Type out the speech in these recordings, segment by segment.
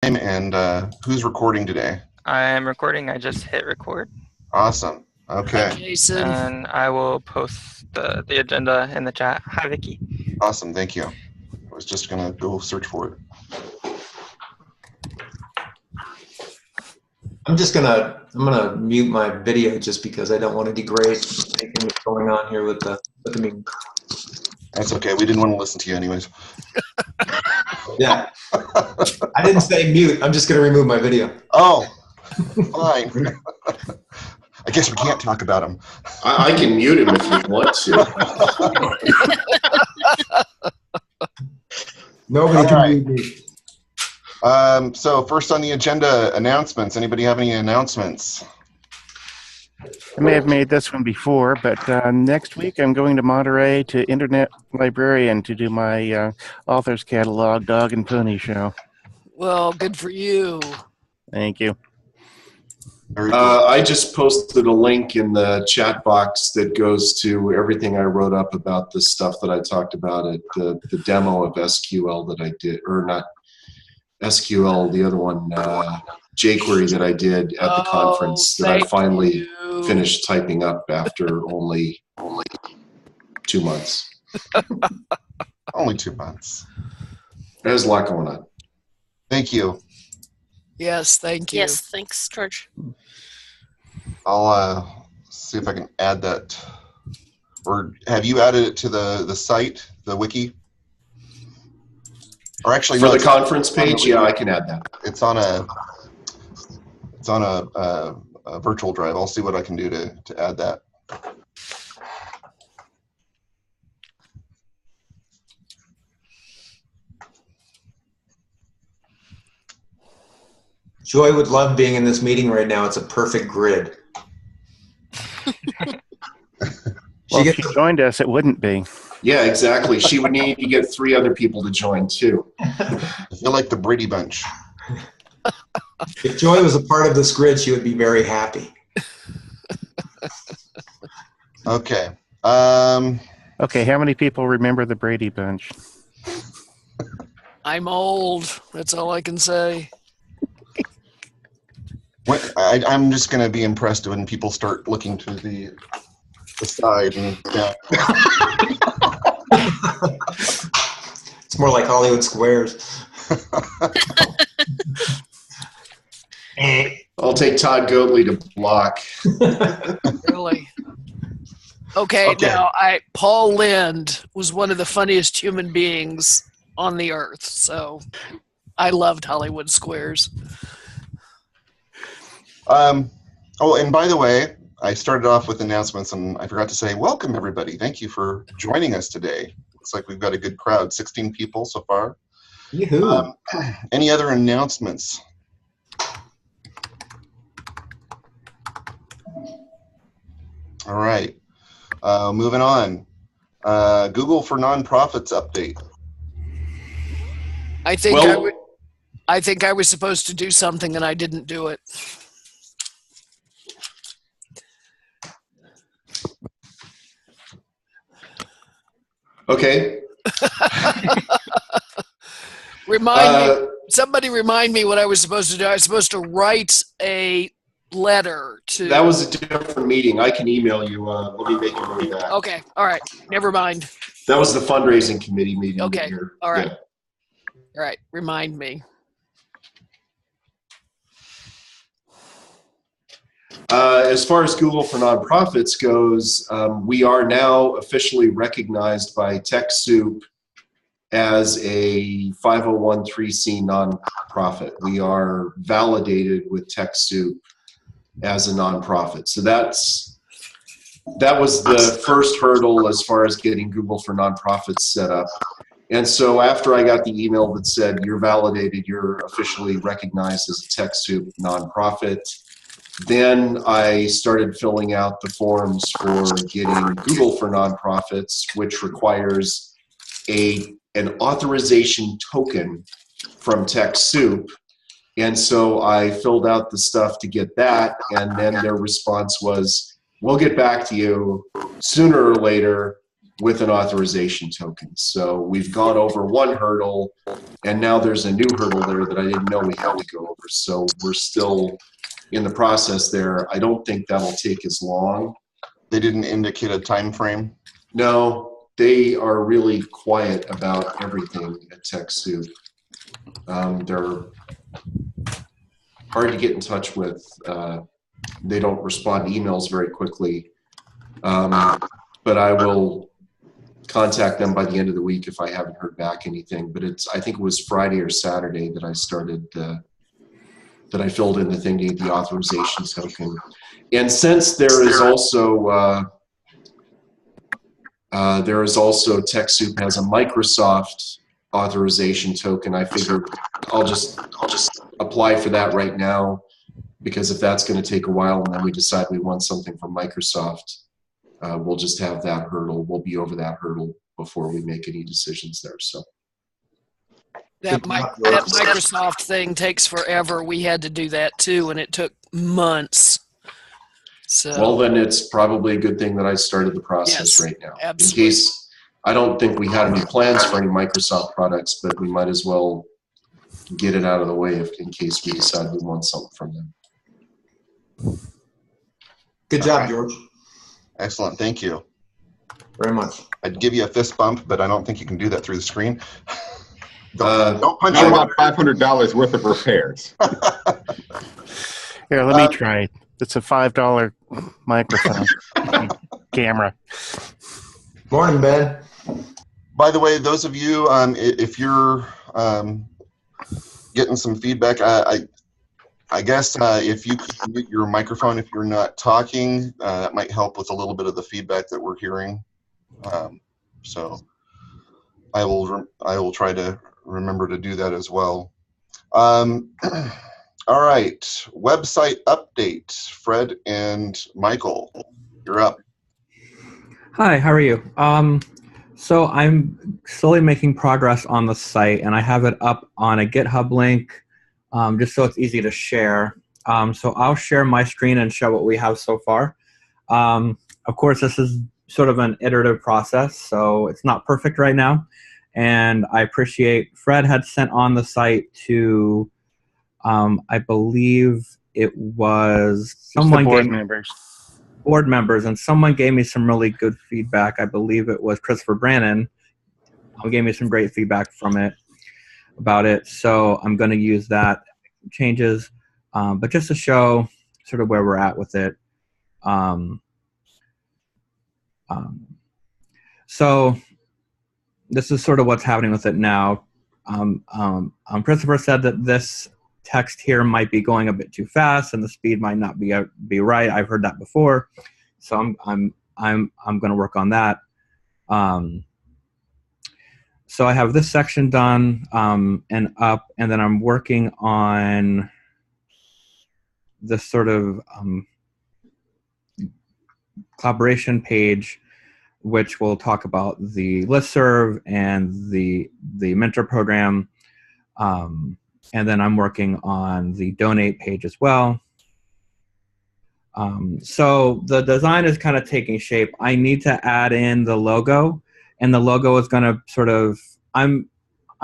And who's recording today? I'm recording. I just hit record. Awesome. Okay. Hi, Jason. And I will post the agenda in the chat. Hi, Vicky. Awesome. Thank you. I was just going to go search for it. I'm gonna mute my video just because I don't want to degrade anything that's going on here with the meeting. That's okay. We didn't want to listen to you anyways. Yeah. I didn't say mute. I'm just gonna remove my video. Oh, fine. I guess we can't talk about him. I can mute him if you want to. Nobody can mute me. So first on the agenda, announcements. Anybody have any announcements? I may have made this one before, but next week I'm going to Monterey to Internet Librarian to do my author's catalog dog and pony show. Well, good for you. Thank you. I just posted a link in the chat box that goes to everything I wrote up about the stuff that I talked about at the demo of SQL that I did, or not SQL, the other one, jQuery that I did at the conference that I finally finished typing up after only 2 months. Only 2 months. There's a lot going on. Thank you. Yes, thank you. Yes, thanks, George. I'll see if I can add that. Or have you added it to the site, the wiki? Or actually, for the conference page, yeah, I can add that. It's on a virtual drive. I'll see what I can do to add that. Joy would love being in this meeting right now. It's a perfect grid. Well, if she joined us, it wouldn't be. Yeah, exactly. She would need to get 3 other people to join, too. I feel like the Brady Bunch. If Joy was a part of this grid, she would be very happy. Okay. Okay, how many people remember the Brady Bunch? I'm old. That's all I can say. I'm just going to be impressed when people start looking to the side. And, yeah. It's more like Hollywood Squares. I'll take Todd Goatley to block. Really? Okay, now Paul Lind was one of the funniest human beings on the earth, so I loved Hollywood Squares. Oh, and by the way, I started off with announcements, and I forgot to say, welcome, everybody. Thank you for joining us today. Looks like we've got a good crowd, 16 people so far. Yoo-hoo. Any other announcements? All right. Moving on. Google for Nonprofits update. I think I was supposed to do something and I didn't do it. Okay. Somebody remind me what I was supposed to do. I was supposed to write a letter to... That was a different meeting. I can email you. Let me make you know that. Okay. All right. Never mind. That was the fundraising committee meeting. Okay. All right. Yeah. All right. Remind me. As far as Google for Nonprofits goes, we are now officially recognized by TechSoup as a 501(c) nonprofit. We are validated with TechSoup as a nonprofit. So that was the first hurdle as far as getting Google for Nonprofits set up. And so after I got the email that said, you're validated, you're officially recognized as a TechSoup nonprofit, then I started filling out the forms for getting Google for Nonprofits, which requires an authorization token from TechSoup. And so I filled out the stuff to get that, and then their response was, we'll get back to you sooner or later. with an authorization token. So we've gone over one hurdle, and now there's a new hurdle there that I didn't know we had to go over. So we're still in the process there. I don't think that'll take as long. They didn't indicate a time frame? No, they are really quiet about everything at TechSoup. They're hard to get in touch with. They don't respond to emails very quickly. But I will contact them by the end of the week if I haven't heard back anything. But I think it was Friday or Saturday that I started, that I filled in the thing to get the authorization token. And since there is also TechSoup has a Microsoft authorization token, I figured I'll just apply for that right now, because if that's going to take a while and then we decide we want something from Microsoft, we'll just have that hurdle. We'll be over that hurdle before we make any decisions there. So that Microsoft thing takes forever. We had to do that too, and it took months. So well, then it's probably a good thing that I started the process right now. Absolutely. In case, I don't think we had any plans for any Microsoft products, but we might as well get it out of the way in case we decide we want something from them. Good job, George. Excellent, thank you. Very much. I'd give you a fist bump, but I don't think you can do that through the screen. Don't punch Not me. about $500 worth of repairs. Here, let me try. It's a $5 microphone camera. Morning, Ben. By the way, those of you, if you're getting some feedback, I guess if you could mute your microphone if you're not talking, that might help with a little bit of the feedback that we're hearing. So I will try to remember to do that as well. All right, website update. Fred and Michael, you're up. Hi, how are you? So I'm slowly making progress on the site, and I have it up on a GitHub link, just so it's easy to share. So I'll share my screen and show what we have so far. Of course, this is sort of an iterative process, so it's not perfect right now. And I appreciate Fred had sent on the site to, I believe it was someone board members, and someone gave me some really good feedback. I believe it was Christopher Brannon, who gave me some great feedback about it. So I'm going to use that changes, but just to show sort of where we're at with it. So this is sort of what's happening with it now. Christopher said that this text here might be going a bit too fast and the speed might not be right. I've heard that before, so I'm going to work on that. So I have this section done and up, and then I'm working on this sort of collaboration page, which will talk about the listserv and the mentor program. And then I'm working on the donate page as well. So the design is kind of taking shape. I need to add in the logo, and the logo is going to sort of, I'm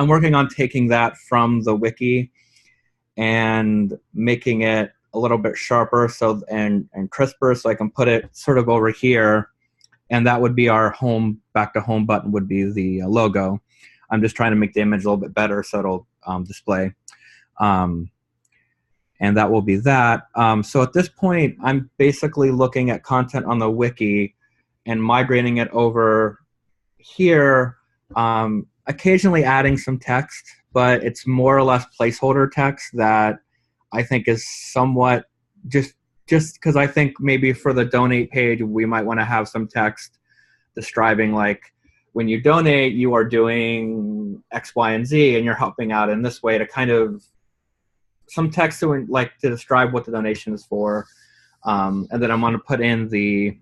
working on taking that from the wiki and making it a little bit sharper and crisper, so I can put it sort of over here, and that would be our home, back to home button would be the logo. I'm just trying to make the image a little bit better so it'll display. And that will be that. So at this point, I'm basically looking at content on the wiki and migrating it over here, occasionally adding some text, but it's more or less placeholder text that I think is somewhat just because I think maybe for the donate page, we might want to have some text describing, like, when you donate, you are doing X, Y, and Z, and you're helping out in this way, to kind of some text to describe what the donation is for. And then I'm going to put in the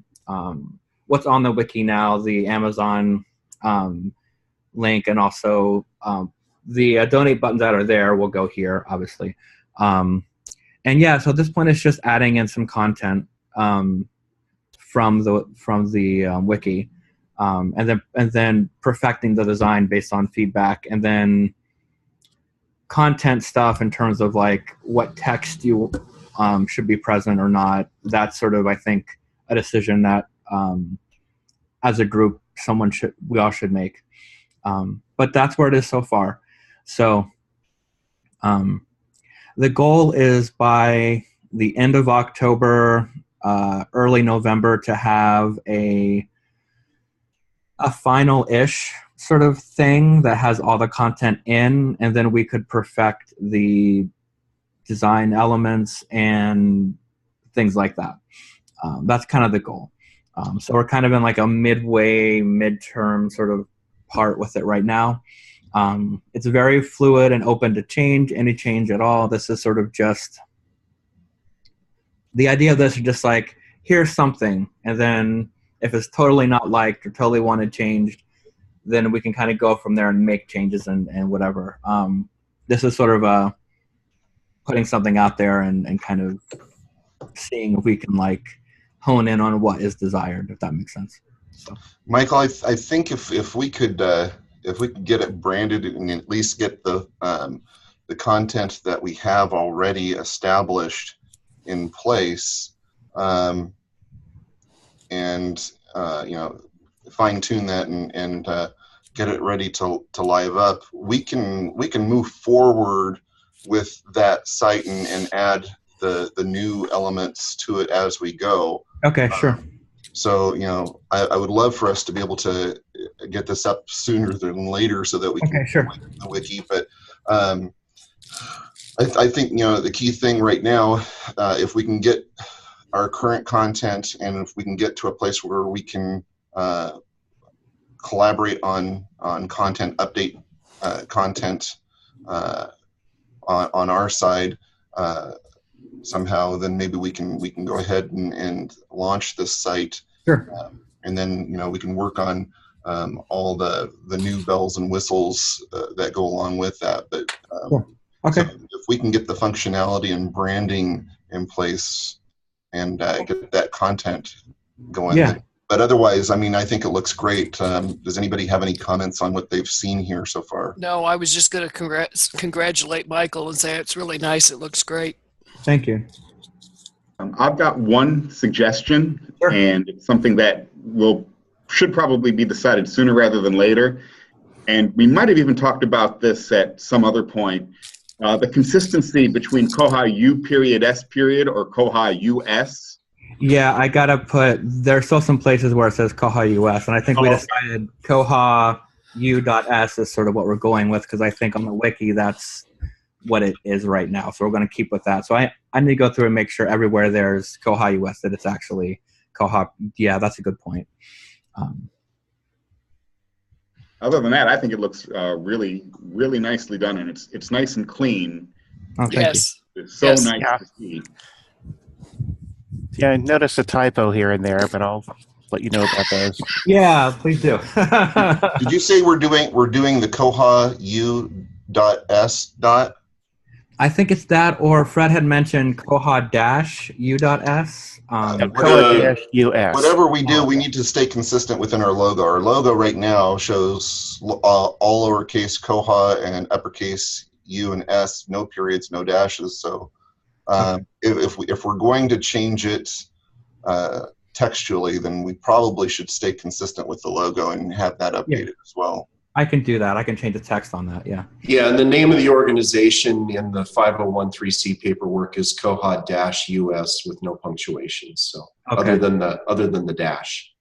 what's on the wiki now, the Amazon link, and also the donate buttons that are there will go here, obviously. And yeah, so at this point, it's just adding in some content from the wiki. and then perfecting the design based on feedback, and then content stuff in terms of like what text you should be present or not. That's sort of, I think, a decision that as a group we all should make. But that's where it is so far. So the goal is by the end of October, early November, to have a final-ish sort of thing that has all the content in, and then we could perfect the design elements and things like that. That's kind of the goal. So we're kind of in like a midterm sort of part with it right now. It's very fluid and open to change, any change at all. This is sort of just, the idea of this is just like, here's something, and then if it's totally not liked or totally wanted changed, then we can kind of go from there and make changes and whatever. This is sort of putting something out there and kind of seeing if we can like hone in on what is desired, if that makes sense. So. Michael, I think if we could get it branded and at least get the content that we have already established in place, and fine tune that and get it ready to live up, we can move forward with that site and add the new elements to it as we go. Okay, sure. So, I would love for us to be able to get this up sooner than later so that we can sure. the wiki. But I think, the key thing right now, if we can get our current content and if we can get to a place where we can collaborate on content, update content on our side, somehow, then maybe we can go ahead and launch this site. Sure. And then we can work on all the new bells and whistles that go along with that. But cool. Okay. So if we can get the functionality and branding in place and get that content going. Yeah. But otherwise, I think it looks great. Does anybody have any comments on what they've seen here so far? No, I was just going to congratulate Michael and say it's really nice. It looks great. Thank you. I've got one suggestion, Sure. and it's something that should probably be decided sooner rather than later. And we might have even talked about this at some other point. The consistency between koha-U period S period or koha-US. Yeah, I gotta there's still some places where it says koha-US, and I think we decided koha-U.S is sort of what we're going with, because I think on the wiki that's what it is right now. So we're going to keep with that. So I need to go through and make sure everywhere there's koha-US that it's actually koha. Yeah, that's a good point. Other than that, I think it looks really, really nicely done, and it's nice and clean. Oh, thank you. It's so nice to see. Yeah, I noticed a typo here and there, but I'll let you know about those. Yeah, please do. Did you say we're doing the koha-U.S. I think it's that, or Fred had mentioned koha-U.S. koha-US. Whatever we do, we need to stay consistent within our logo. Our logo right now shows all lowercase koha and uppercase U and S, no periods, no dashes. So if we're going to change it textually, then we probably should stay consistent with the logo and have that updated as well. I can do that. I can change the text on that, yeah. Yeah, and the name of the organization in the 501(c) paperwork is koha-US with no punctuation. So other than the dash.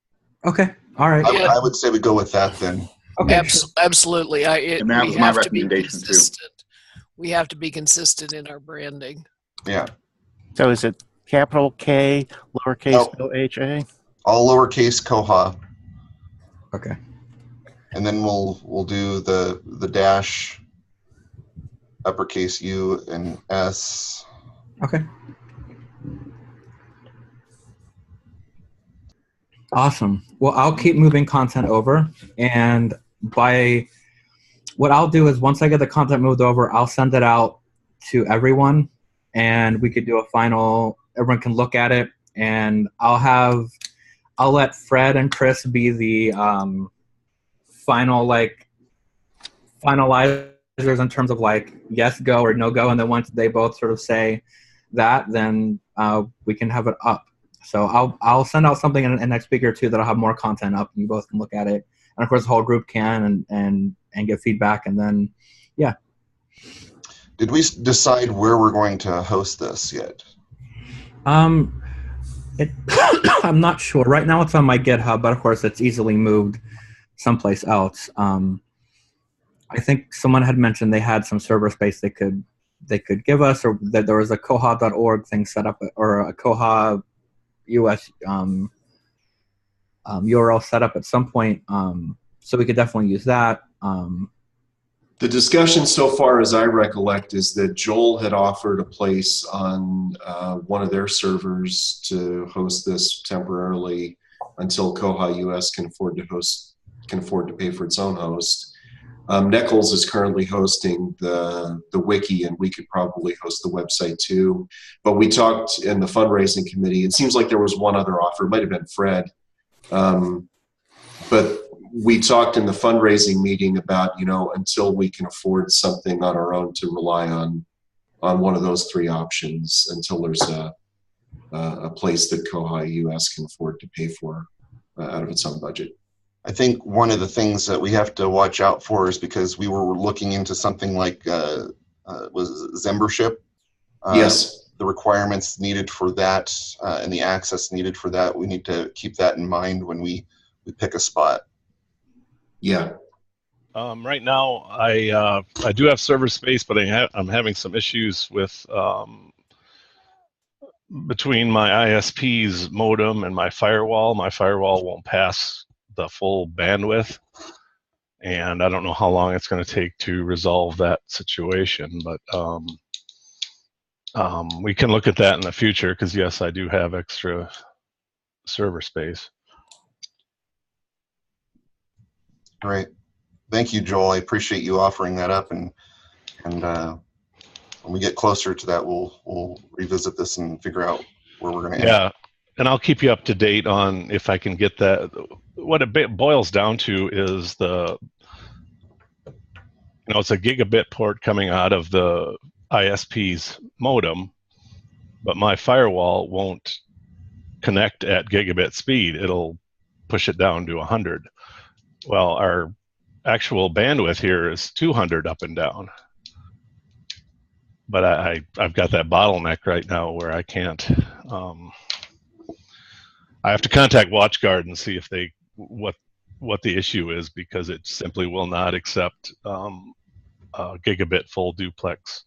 Okay, all right. I would say we go with that then. Okay, absolutely. And that was my recommendation too. We have to be consistent in our branding. Yeah. So is it capital K, lowercase OHA? All lowercase koha. Okay. And then we'll do the dash, uppercase U and S. Okay. Awesome. Well, I'll keep moving content over, and what I'll do is once I get the content moved over, I'll send it out to everyone, and we could do a final. Everyone can look at it, and I'll I'll let Fred and Chris be the finalizers in terms of like yes go or no go, and then once they both sort of say that, then we can have it up. So I'll send out something in the next week or two that'll have more content up, and you both can look at it, and of course the whole group can and give feedback, and then yeah. Did we decide where we're going to host this yet? I'm not sure. Right now it's on my GitHub, but of course it's easily moved someplace else. I think someone had mentioned they had some server space they could give us, or that there was a koha.org thing set up, or a koha-US URL set up at some point. So we could definitely use that. The discussion so far, as I recollect, is that Joel had offered a place on one of their servers to host this temporarily until koha-US can afford to pay for its own host. Nichols is currently hosting the wiki, and we could probably host the website too. But we talked in the fundraising committee. It seems like there was one other offer. It might have been Fred. But we talked in the fundraising meeting about, until we can afford something on our own, to rely on one of those three options until there's a place that koha-US can afford to pay for out of its own budget. I think one of the things that we have to watch out for is, because we were looking into something like was Zembership. Yes. The requirements needed for that and the access needed for that, we need to keep that in mind when we pick a spot. Yeah. Right now, I do have server space, but I'm having some issues with between my ISP's modem and my firewall. My firewall won't pass the full bandwidth, and I don't know how long it's going to take to resolve that situation, but we can look at that in the future, because yes, I do have extra server space. Great. Thank you, Joel. I appreciate you offering that up, and when we get closer to that, we'll revisit this and figure out where we're going to end. Yeah, and I'll keep you up to date on if I can get that. What it boils down to is it's a gigabit port coming out of the ISP's modem, but my firewall won't connect at gigabit speed. It'll push it down to 100. Well, our actual bandwidth here is 200 up and down. But I've got that bottleneck right now where I can't. I have to contact WatchGuard and see if what the issue is, because it simply will not accept gigabit full duplex.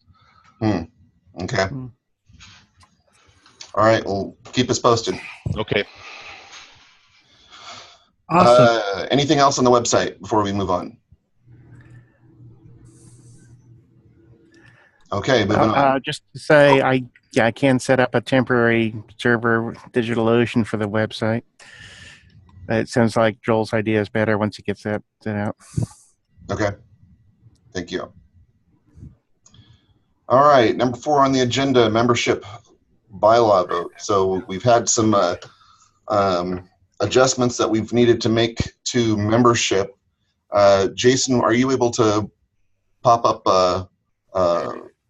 Okay. All right. Well, keep us posted. Okay. Awesome. Anything else on the website before we move on? Okay, moving on. Just to say, I can set up a temporary server DigitalOcean for the website. It sounds like Joel's idea is better once he gets that out. Okay. Thank you. All right, number 4 on the agenda, membership bylaw vote. So we've had some adjustments that we've needed to make to membership. Jason, are you able to pop up a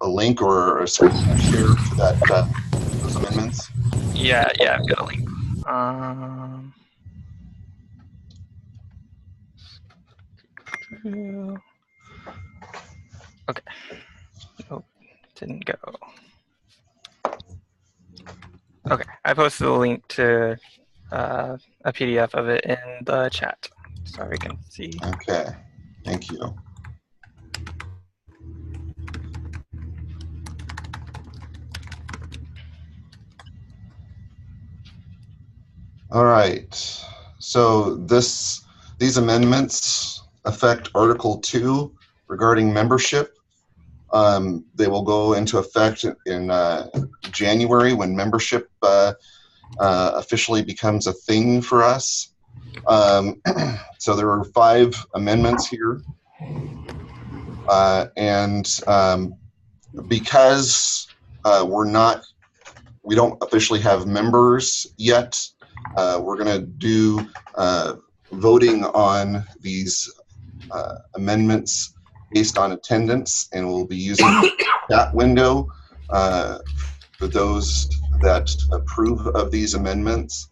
link or a screen share to that those amendments? Yeah, I've got a link. Okay. Nope, didn't go. Okay, I posted a link to a PDF of it in the chat, so we can see. Okay, thank you. All right, so these amendments affect Article 2 regarding membership. They will go into effect in January, when membership officially becomes a thing for us. So there are 5 amendments here. Because we don't officially have members yet, we're going to do voting on these amendments based on attendance, and we'll be using that window for those that approve of these amendments.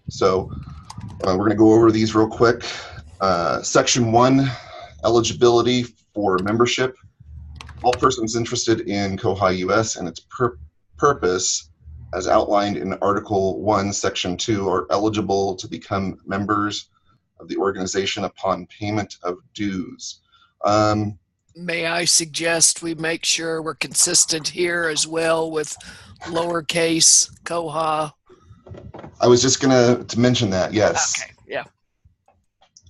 So we're going to go over these real quick. Section 1, eligibility for membership. All persons interested in koha-US and its purpose, as outlined in Article 1, Section 2, are eligible to become members of the organization upon payment of dues. May I suggest we make sure we're consistent here as well with lowercase koha? I was just going to mention that, yes. Okay, yeah.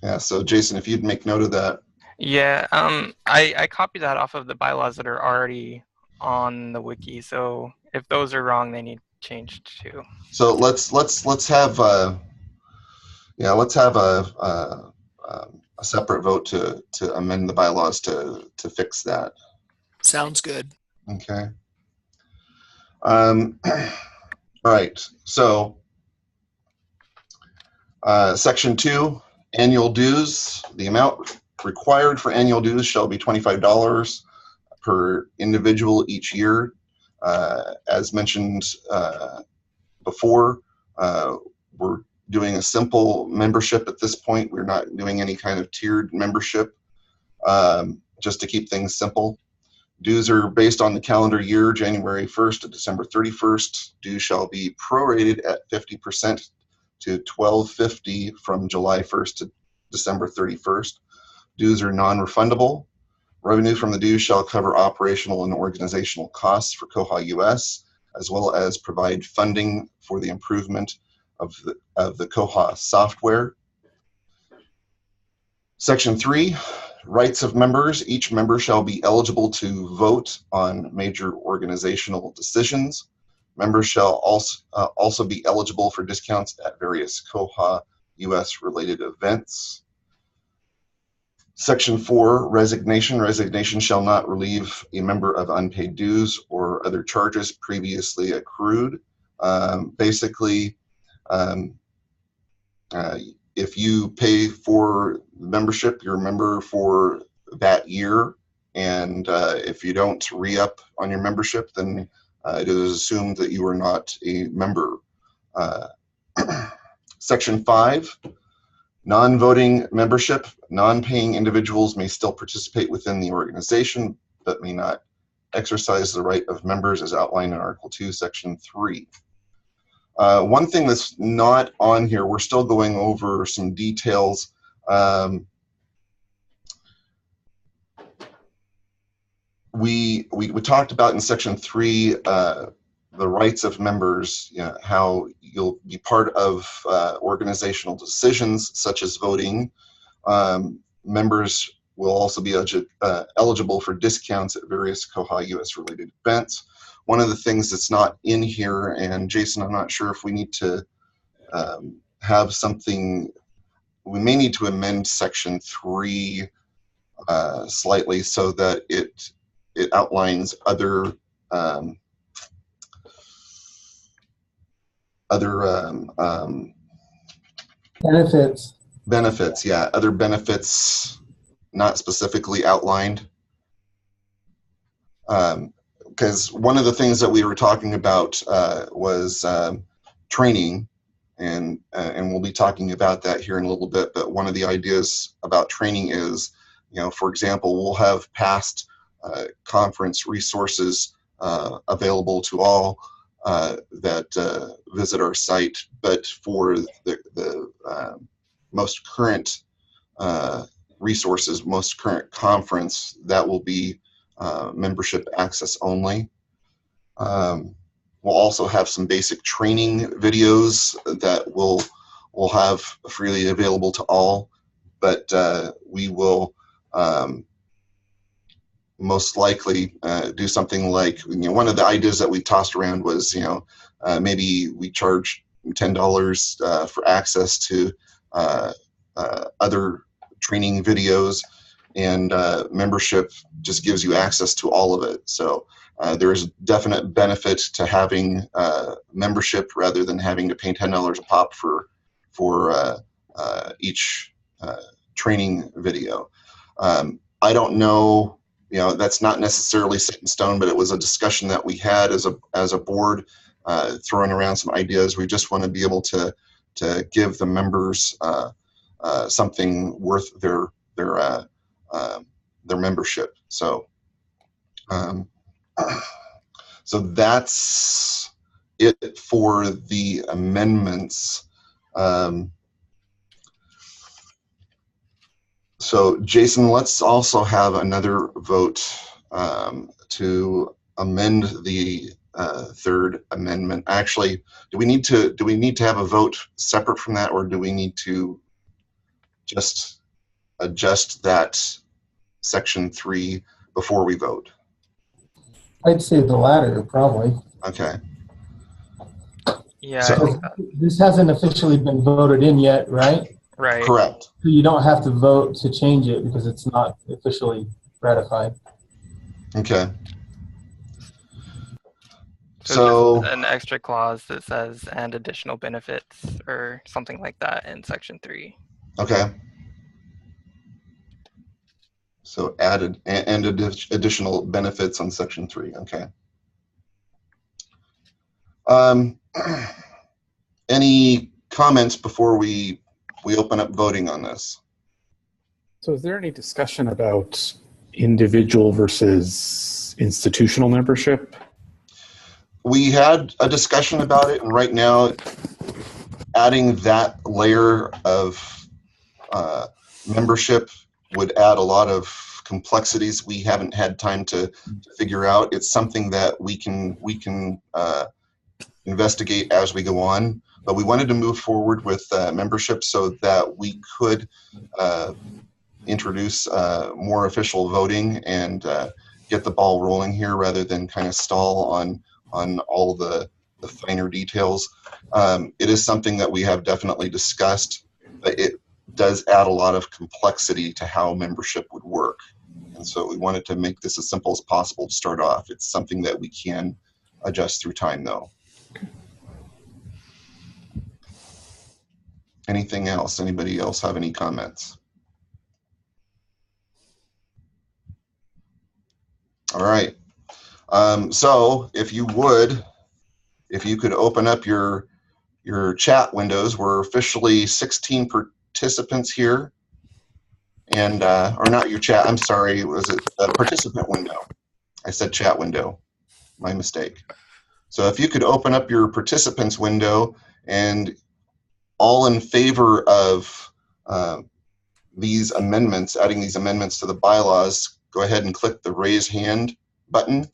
Yeah, so Jason, if you'd make note of that. Yeah, I copied that off of the bylaws that are already on the wiki. So if those are wrong, they need changed too. So let's have a separate vote to amend the bylaws to fix that. Sounds good. Okay. All right. So Section 2, annual dues. The amount required for annual dues shall be $25 per individual each year. As mentioned before, we're doing a simple membership at this point. We're not doing any kind of tiered membership, just to keep things simple. Dues are based on the calendar year, January 1st to December 31st. Dues shall be prorated at 50% to $12.50 from July 1st to December 31st. Dues are non-refundable. Revenue from the dues shall cover operational and organizational costs for koha-US, as well as provide funding for the improvement of the Koha software. Section 3, rights of members. Each member shall be eligible to vote on major organizational decisions. Members shall also be eligible for discounts at various koha-US related events. Section 4, resignation. Resignation shall not relieve a member of unpaid dues or other charges previously accrued. Basically, if you pay for membership, you're a member for that year, and if you don't re-up on your membership, then it is assumed that you are not a member. Section 5, non-voting membership. Non-paying individuals may still participate within the organization, but may not exercise the right of members as outlined in Article 2, Section 3. One thing that's not on here, we're still going over some details. We talked about in Section 3 the rights of members, how you'll be part of organizational decisions such as voting. Members will also be eligible for discounts at various koha-US related events. One of the things that's not in here, and Jason, I'm not sure if we need to have something, we may need to amend Section 3 slightly so that it outlines other benefits, yeah, other benefits not specifically outlined. Because one of the things that we were talking about was training, and we'll be talking about that here in a little bit. But one of the ideas about training is, for example, we'll have past conference resources available to all that visit our site, but for the most current resources, most current conference, that will be membership access only. We'll also have some basic training videos that we'll have freely available to all, but we will most likely do something like, one of the ideas that we tossed around was, maybe we charge $10 for access to other training videos, and membership just gives you access to all of it. So there is definite benefit to having membership rather than having to pay $10 a pop for each training video. I don't know, that's not necessarily set in stone, but it was a discussion that we had as a board, throwing around some ideas. We just want to be able to give the members something worth their membership. So so that's it for the amendments. So Jason, let's also have another vote to amend the third amendment. Actually, do we need to have a vote separate from that, or do we need to just adjust that section 3 before we vote? I'd say the latter, probably. Okay. Yeah, So, I think that, this hasn't officially been voted in yet, right? right. correct. So you don't have to vote to change it because it's not officially ratified. Okay. So just an extra clause that says and additional benefits or something like that in section 3. Okay. So added and additional benefits on section 3. Okay. Any comments before we open up voting on this? So is there any discussion about individual versus institutional membership? We had a discussion about it, and right now adding that layer of membership would add a lot of complexities we haven't had time to figure out. It's something that we can investigate as we go on, but we wanted to move forward with membership so that we could introduce more official voting and get the ball rolling here rather than kind of stall on all the finer details. It is something that we have definitely discussed, but it does add a lot of complexity to how membership would work. And so we wanted to make this as simple as possible to start off. It's something that we can adjust through time, though. Anything else? Anybody else have any comments? All right. So if you could open up your chat windows. We're officially 16 participants here. And, or not your chat, I'm sorry, was it a participant window? I said chat window, my mistake. So if you could open up your participants window, and all in favor of these amendments, adding these amendments to the bylaws, go ahead and click the raise hand button.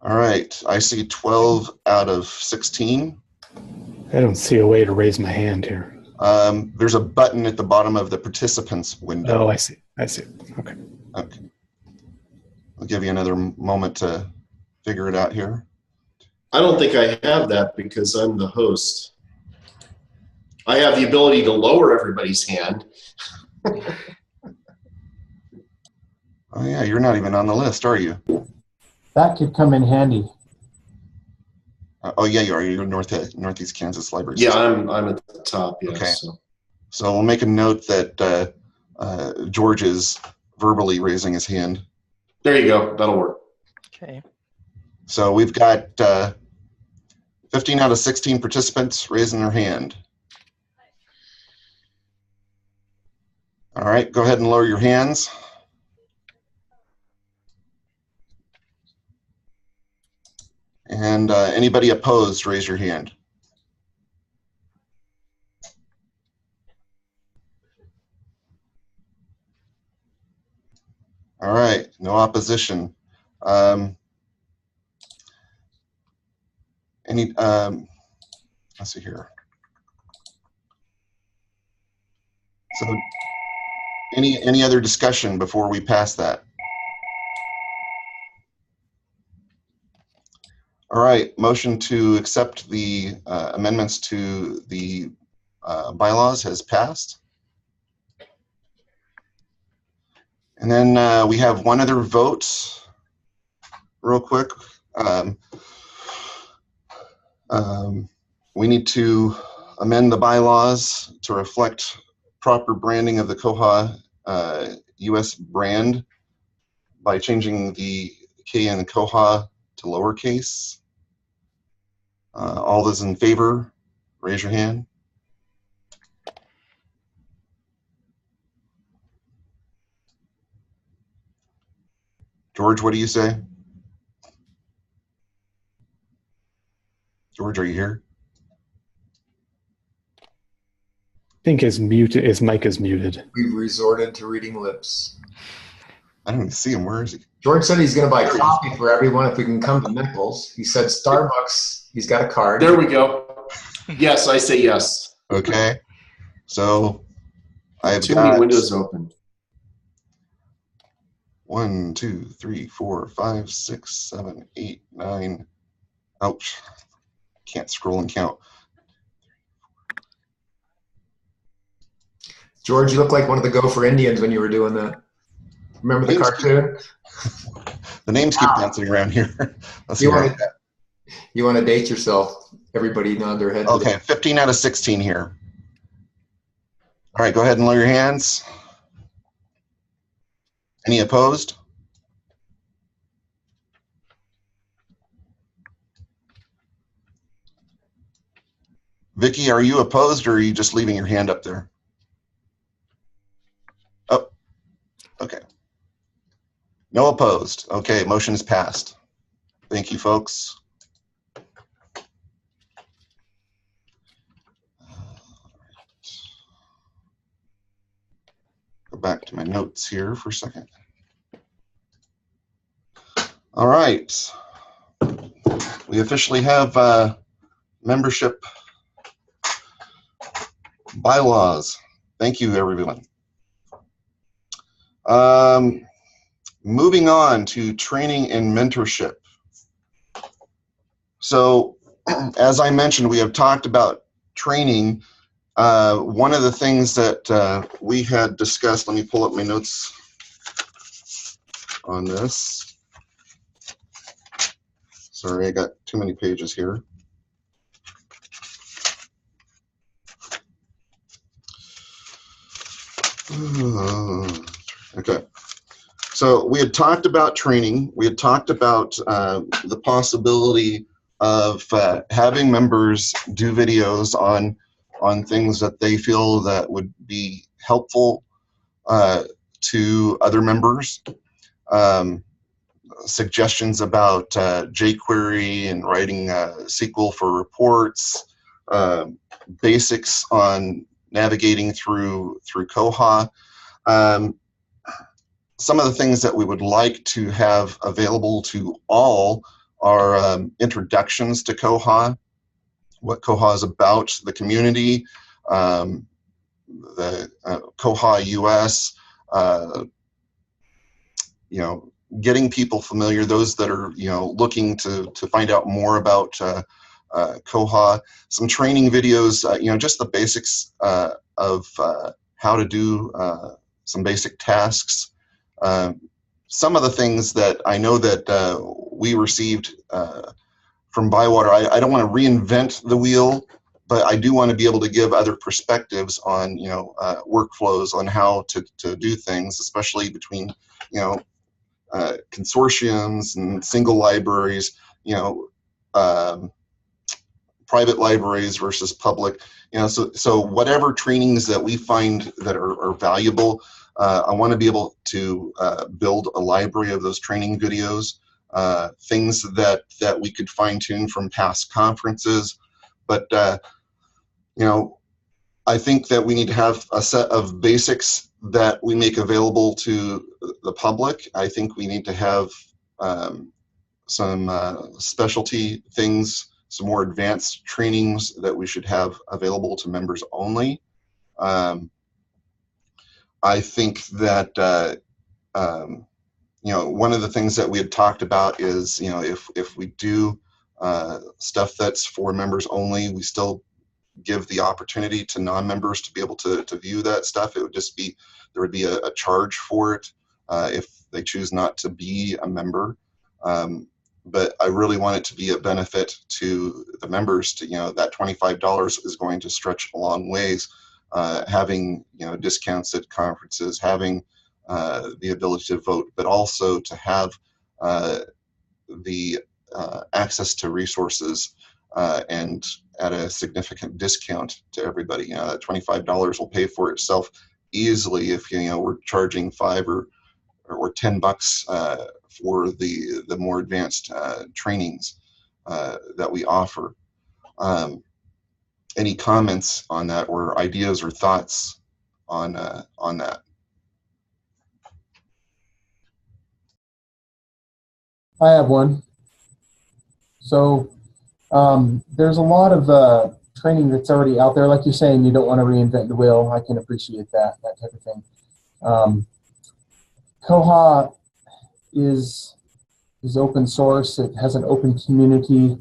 All right, I see 12 out of 16. I don't see a way to raise my hand here. There's a button at the bottom of the participants window. Oh, I see. Okay. Okay. I'll give you another moment to figure it out here. I don't think I have that because I'm the host. I have the ability to lower everybody's hand. Oh yeah, you're not even on the list, are you? That could come in handy. Oh yeah, you are. You're Northeast Kansas Library. Yeah, I'm at the top. Yeah. Okay. So we'll make a note that George is verbally raising his hand. There you go. That'll work. Okay. So we've got 15 out of 16 participants raising their hand. All right, go ahead and lower your hands. And anybody opposed, raise your hand. All right, no opposition. Let's see here. So Any other discussion before we pass that? All right, motion to accept the amendments to the bylaws has passed. And then we have one other vote real quick. We need to amend the bylaws to reflect proper branding of the koha-US brand by changing the K in koha to lowercase. All those in favor, raise your hand. George, what do you say? George, are you here? I think his mic is muted. We've resorted to reading lips. I don't even see him. Where is he? George said he's going to buy coffee for everyone if we can come to Nichols. He said Starbucks. He's got a card. There we go. Yes, I say yes. Okay. So I've Too got many windows open. 1, 2, 3, 4, 5, 6, 7, 8, 9. Ouch. Can't scroll and count. George, you look like one of the Gopher Indians when you were doing that. Remember the cartoon? The names keep bouncing around here. Let's see You where want I'm at. You want to date yourself. Everybody nod their head. to Okay, the- 15 out of 16 here. All right, go ahead and lower your hands. Any opposed? Vicky, are you opposed or are you just leaving your hand up there? Oh, okay. No opposed. Okay, motion is passed. Thank you, folks. Go back to my notes here for a second. All right. We officially have membership bylaws. Thank you, everyone. Moving on to training and mentorship. So, as I mentioned, we have talked about training. One of the things that we had discussed, let me pull up my notes on this. Sorry, I got too many pages here. Okay. So we had talked about training. We had talked about the possibility of having members do videos on things that they feel that would be helpful to other members. Suggestions about jQuery and writing SQL for reports, basics on navigating through Koha. Some of the things that we would like to have available to all are introductions to Koha, what Koha is about, the community, the koha-US, getting people familiar, those that are looking to find out more about Koha, some training videos, just the basics of how to do some basic tasks. Some of the things that I know that we received from Bywater, I don't want to reinvent the wheel, but I do want to be able to give other perspectives on workflows on how to do things, especially between consortiums and single libraries, private libraries versus public, so whatever trainings that we find that are valuable, I want to be able to build a library of those training videos, things that we could fine tune from past conferences, but I think that we need to have a set of basics that we make available to the public. I think we need to have some specialty things, some more advanced trainings that we should have available to members only. I think that one of the things that we had talked about is, if we do stuff that's for members only, we still give the opportunity to non-members to be able to view that stuff. It would just be, there would be a charge for it if they choose not to be a member. But I really want it to be a benefit to the members. To that $25 is going to stretch a long ways. Having discounts at conferences, having the ability to vote, but also to have the access to resources and at a significant discount to everybody. That $25 will pay for itself easily if we're charging $5 or $10 for the more advanced trainings that we offer. Any comments on that, or ideas or thoughts on that? I have one. So there's a lot of training that's already out there. Like you're saying, you don't want to reinvent the wheel. I can appreciate that type of thing. Koha is open source. It has an open community.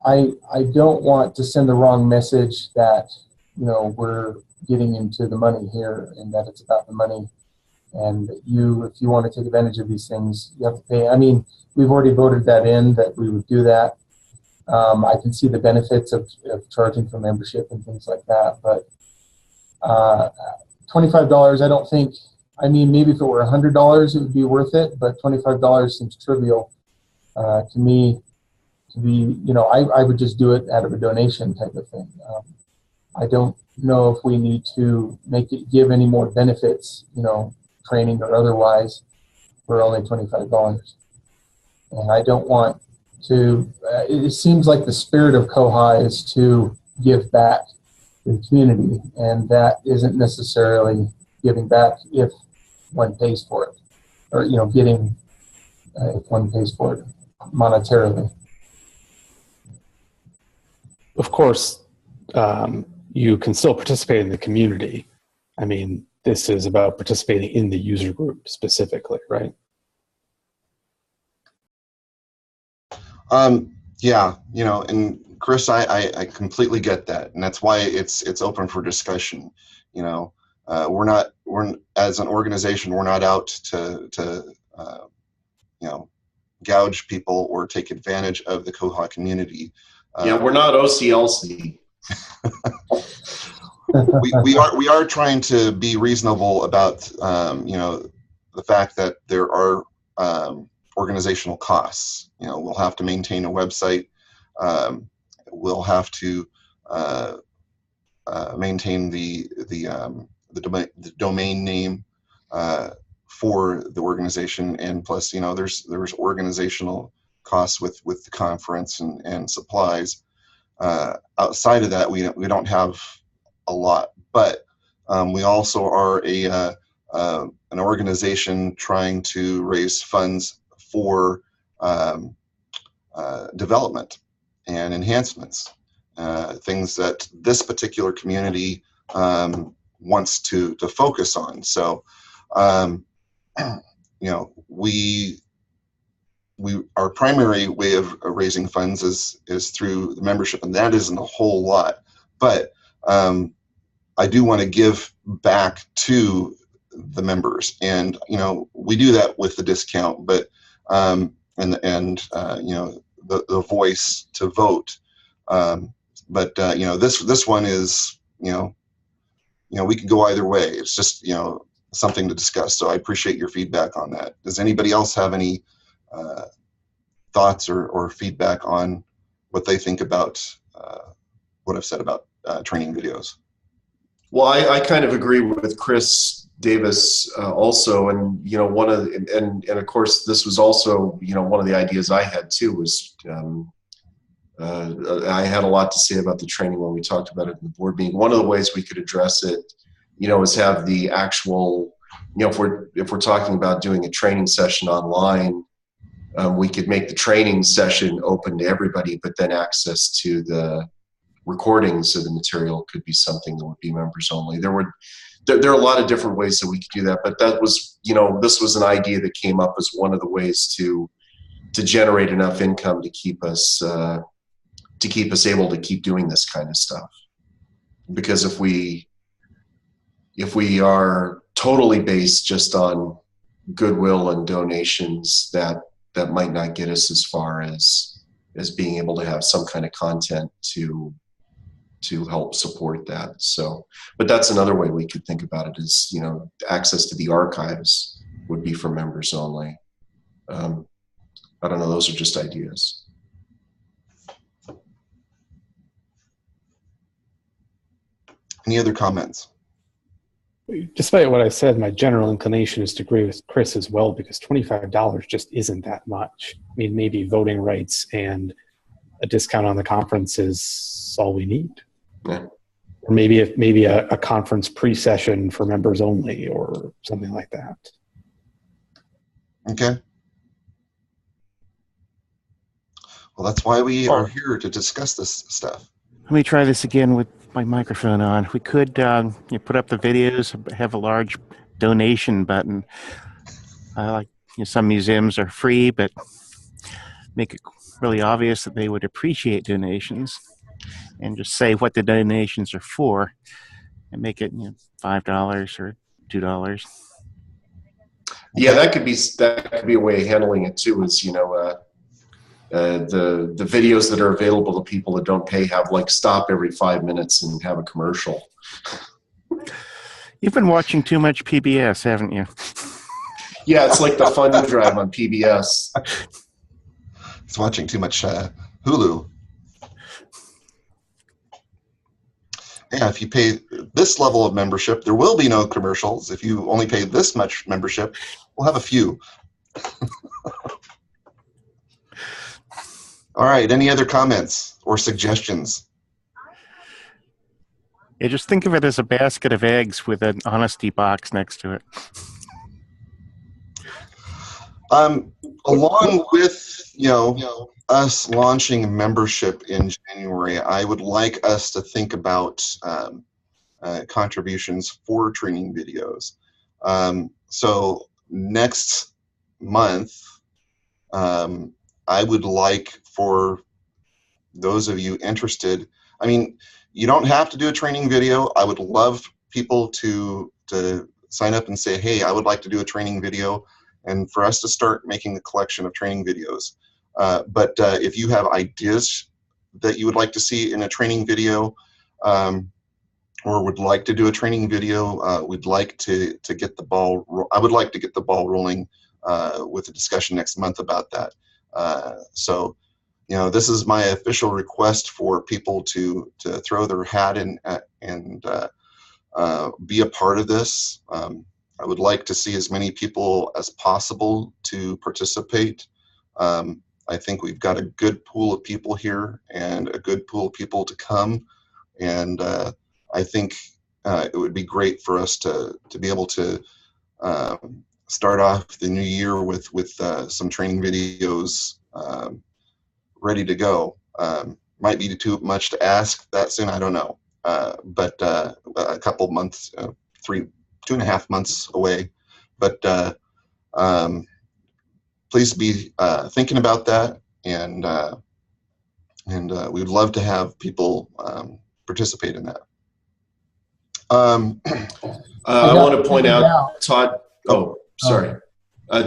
I don't want to send the wrong message that we're getting into the money here and that it's about the money. And if you want to take advantage of these things, you have to pay. I mean, we've already voted that in, that we would do that. I can see the benefits of charging for membership and things like that, but $25, I don't think. I mean, maybe if it were $100, it would be worth it, but $25 seems trivial to me. To be, I would just do it out of a donation type of thing. I don't know if we need to give any more benefits, training or otherwise, for only $25. And I don't want to, it seems like the spirit of Koha is to give back to the community, and that isn't necessarily giving back if one pays for it, or getting if one pays for it monetarily. Of course, you can still participate in the community. I mean, this is about participating in the user group specifically, right? Yeah, and Chris, I completely get that, and that's why it's open for discussion. We're as an organization, we're not out to gouge people or take advantage of the Koha community. Yeah, we're not OCLC. we are trying to be reasonable about the fact that there are organizational costs. We'll have to maintain a website. We'll have to maintain the domain name for the organization, and plus, there's organizational costs with the conference and supplies. Outside of that, we don't have a lot, but we also are an organization trying to raise funds for development and enhancements, things that this particular community wants to focus on. So, our primary way of raising funds is through the membership, and that isn't a whole lot, but I do want to give back to the members, and we do that with the discount, but the voice to vote, but this one is we can go either way. It's just something to discuss. So I appreciate your feedback on that. Does anybody else have any thoughts or feedback on what they think about what I've said about training videos? Well, I kind of agree with Chris Davis also, and and of course this was also one of the ideas I had too, was I had a lot to say about the training when we talked about it in the board meeting. One of the ways we could address it, is have the actual, if we're talking about doing a training session online, we could make the training session open to everybody, but then access to the recordings of the material could be something that would be members only. There there are a lot of different ways that we could do that, but that was, this was an idea that came up as one of the ways to generate enough income to keep us able to keep doing this kind of stuff. Because if we are totally based just on goodwill and donations, that might not get us as far as being able to have some kind of content to help support that. So, but that's another way we could think about it is, access to the archives would be for members only. I don't know, those are just ideas. Any other comments? Despite what I said, my general inclination is to agree with Chris as well, because $25 just isn't that much. I mean, maybe voting rights and a discount on the conference is all we need. Yeah. Or maybe a conference pre-session for members only or something like that. Okay. Well, that's why we are here to discuss this stuff. Let me try this again with my microphone on. We could put up the videos, have a large donation button. Like some museums are free, but make it really obvious that they would appreciate donations, and just say what the donations are for, and make it $5 or $2. Yeah, that could be a way of handling it too. Is the videos that are available to people that don't pay have stop every 5 minutes and have a commercial. You've been watching too much PBS, haven't you? Yeah, it's like the fun drive on PBS. It's watching too much Hulu. Yeah, if you pay this level of membership, there will be no commercials. If you only pay this much membership, we'll have a few. All right, any other comments or suggestions? Yeah, just think of it as a basket of eggs with an honesty box next to it. Along with us launching membership in January, I would like us to think about contributions for training videos. So next month, I would like for those of you interested, you don't have to do a training video. I would love people to sign up and say, hey, I would like to do a training video, and for us to start making a collection of training videos. But if you have ideas that you would like to see in a training video, or would like to do a training video, we'd like to get the ball. I would like to get the ball rolling with a discussion next month about that. So, this is my official request for people to throw their hat in and be a part of this. I would like to see as many people as possible to participate. I think we've got a good pool of people here and a good pool of people to come. And I think it would be great for us to be able to start off the new year with some training videos ready to go. Might be too much to ask that soon, I don't know. But a couple months, 2.5 months away. But please be thinking about that, and we'd love to have people participate in that. I want to point out, Todd. Oh, sorry.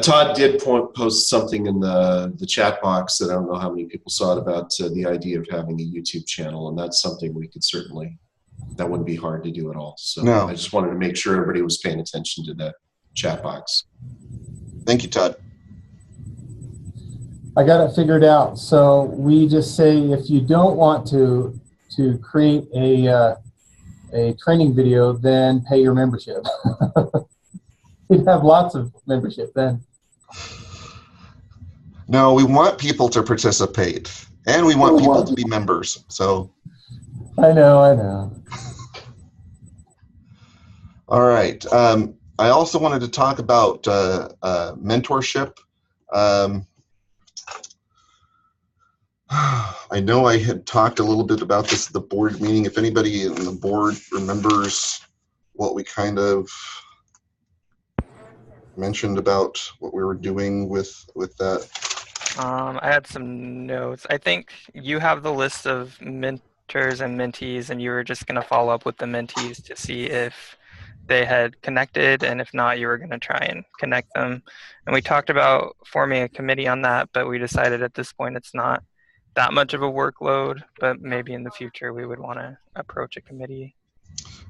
Todd did post something in the chat box that I don't know how many people saw it about the idea of having a YouTube channel, and that's something we could certainly. That wouldn't be hard to do at all. So no. I just wanted to make sure everybody was paying attention to the chat box. Thank you, Todd. I got it figured out. So we just say if you don't want to create a training video, then pay your membership. You'd have lots of membership then. No, we want people to participate, and we want people to be members. So. I know. All right. I also wanted to talk about mentorship. I know I had talked a little bit about this at the board meeting. If anybody in the board remembers what we kind of mentioned about what we were doing with that? I had some notes. I think you have the list of mentors and mentees, and you were just going to follow up with the mentees to see if they had connected, and if not, you were going to try and connect them. And we talked about forming a committee on that, but we decided at this point it's not that much of a workload, but maybe in the future we would want to approach a committee.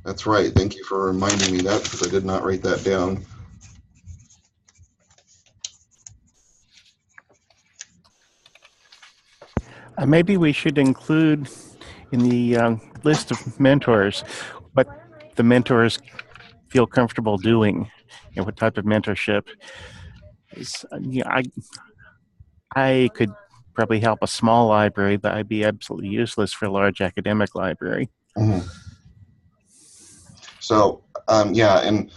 That's right. Thank you for reminding me that, because I did not write that down. Maybe we should include in the list of mentors what the mentors feel comfortable doing, what type of mentorship. I could probably help a small library, but I'd be absolutely useless for a large academic library. Mm-hmm. So yeah, and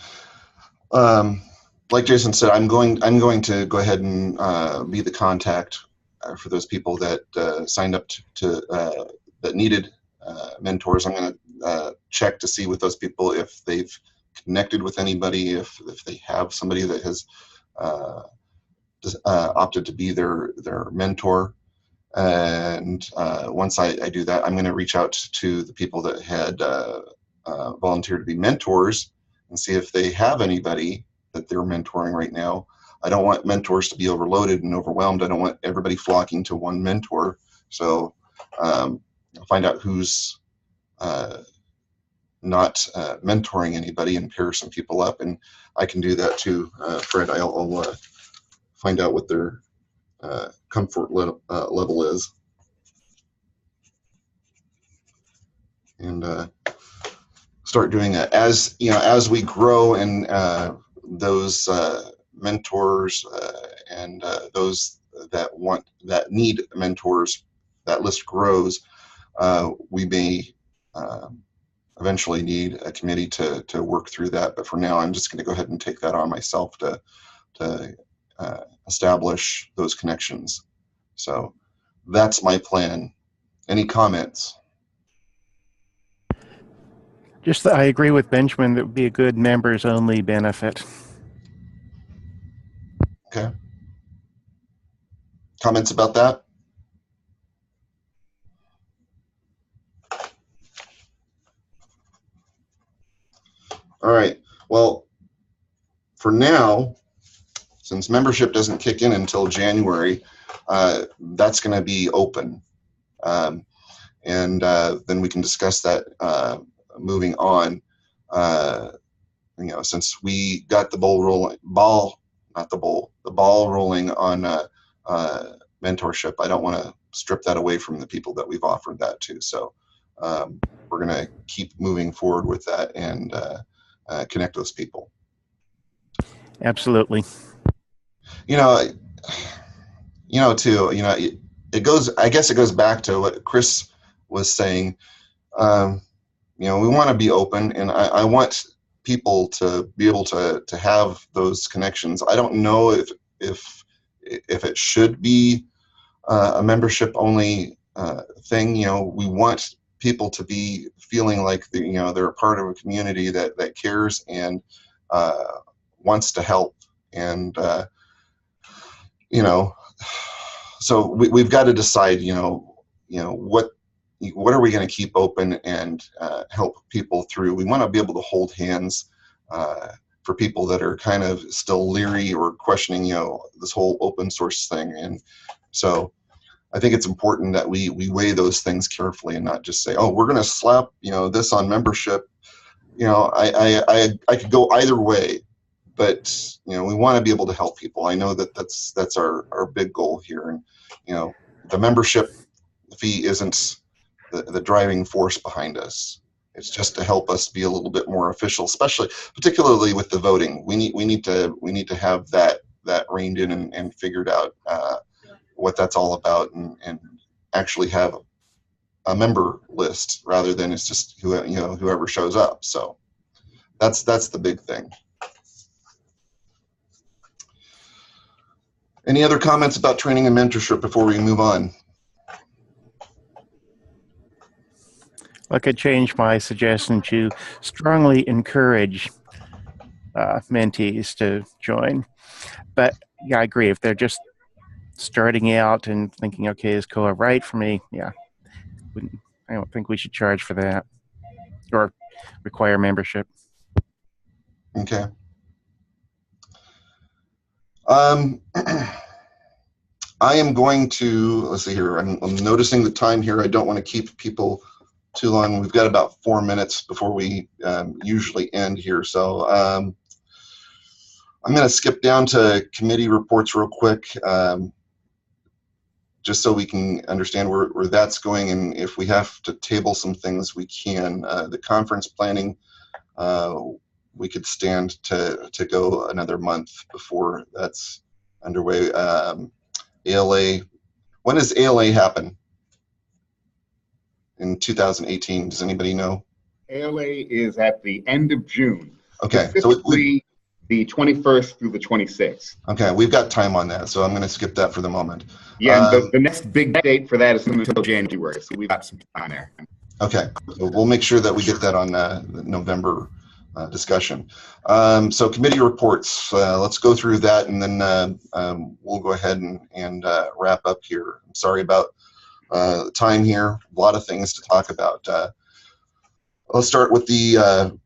like Jason said, I'm going to go ahead and be the contact for those people that signed up to that needed mentors. I'm going to check to see with those people if they've connected with anybody, if they have somebody that has opted to be their mentor. And once I do that, I'm going to reach out to the people that had volunteered to be mentors and see if they have anybody that they're mentoring right now. I don't want mentors to be overloaded and overwhelmed. I don't want everybody flocking to one mentor. So I'll find out who's not mentoring anybody and pair some people up, and I can do that too. Fred, I'll find out what their comfort level is, and start doing that as we grow, and those mentors and those that need mentors, that list grows. We may eventually need a committee to work through that, but for now I'm just going to go ahead and take that on myself to establish those connections. So that's my plan. Any comments? Just that I agree with Benjamin, that would be a good members only benefit. Okay. Comments about that? All right. Well, for now, since membership doesn't kick in until January, that's going to be open. And then we can discuss that moving on. Since we got the ball rolling on mentorship, I don't want to strip that away from the people that we've offered that to. So we're going to keep moving forward with that and connect those people. Absolutely. It goes, I guess it goes back to what Chris was saying. We want to be open, and I want people to be able to have those connections. I don't know if it should be a membership only thing. We want people to be feeling like they're a part of a community that cares and wants to help, and so we've got to decide what are we going to keep open and help people through. We want to be able to hold hands for people that are kind of still leery or questioning this whole open source thing. And so I think it's important that we weigh those things carefully and not just say, oh, we're going to slap this on membership. I could go either way, but we want to be able to help people. I know that's our big goal here, and the membership fee isn't the driving force behind us. It's just to help us be a little bit more official, particularly with the voting. We need to have that reined in and figured out what that's all about, and actually have a member list rather than it's just whoever shows up. So that's the big thing. Any other comments about training and mentorship before we move on? I could change my suggestion to strongly encourage mentees to join. But yeah, I agree. If they're just starting out and thinking, okay, is koha right for me? Yeah, I don't think we should charge for that or require membership. Okay. I am going to, let's see here, I'm noticing the time here. I don't want to keep people too long. We've got about 4 minutes before we usually end here. So I'm going to skip down to committee reports real quick, just so we can understand where that's going, and if we have to table some things, we can. The conference planning, we could stand to go another month before that's underway. ALA, when does ALA happen in 2018? Does anybody know? ALA is at the end of June. Okay, specifically the 21st through the 26th. Okay, we've got time on that, so I'm going to skip that for the moment. Yeah, the next big date for that is until January, so we've got some time there. Okay, so we'll make sure that we get that on the November discussion. So committee reports, let's go through that, and then we'll go ahead and wrap up here. I'm sorry about time here, a lot of things to talk about. Let's start with the